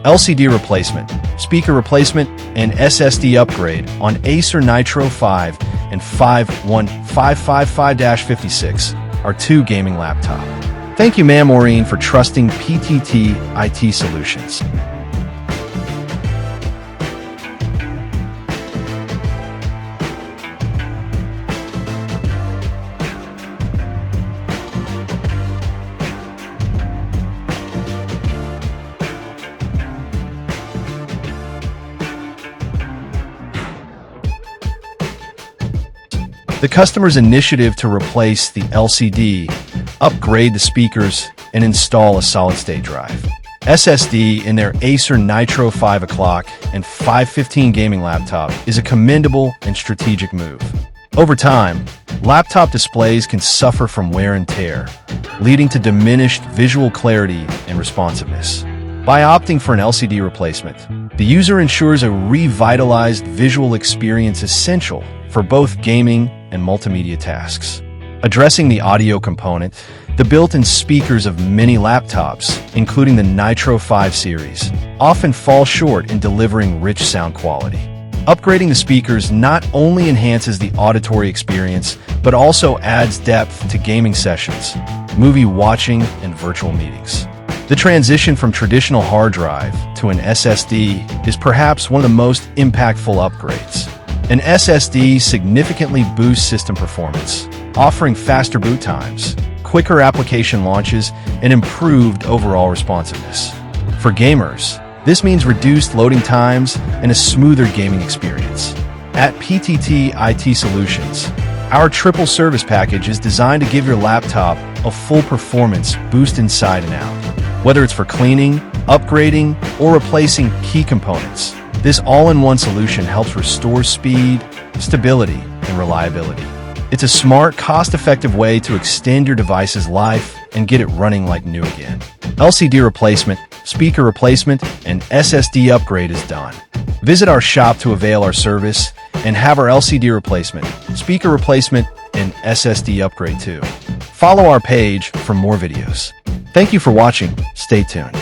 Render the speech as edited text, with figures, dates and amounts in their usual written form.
LCD replacement, speaker replacement, and SSD upgrade on Acer Nitro 5 and 515-55-56R2 gaming laptop. Thank you, Ma'am Maureen, for trusting PTT IT Solutions. The customer's initiative to replace the LCD, upgrade the speakers, and install a solid-state drive. SSD in their Acer Nitro 5 o'clock and 515 gaming laptop is a commendable and strategic move. Over time, laptop displays can suffer from wear and tear, leading to diminished visual clarity and responsiveness. By opting for an LCD replacement, the user ensures a revitalized visual experience essential for both gaming and multimedia tasks. Addressing the audio component, the built-in speakers of many laptops, including the Nitro 5 series, often fall short in delivering rich sound quality. Upgrading the speakers not only enhances the auditory experience, but also adds depth to gaming sessions, movie watching, and virtual meetings. The transition from traditional hard drive to an SSD is perhaps one of the most impactful upgrades. An SSD significantly boosts system performance, offering faster boot times, quicker application launches, and improved overall responsiveness. For gamers, this means reduced loading times and a smoother gaming experience. At PTT IT Solutions, our triple service package is designed to give your laptop a full performance boost inside and out. Whether it's for cleaning, upgrading, or replacing key components, this all-in-one solution helps restore speed, stability, and reliability. It's a smart, cost-effective way to extend your device's life and get it running like new again. LCD replacement, speaker replacement, and SSD upgrade is done. Visit our shop to avail our service and have our LCD replacement, speaker replacement, and SSD upgrade too. Follow our page for more videos. Thank you for watching. Stay tuned.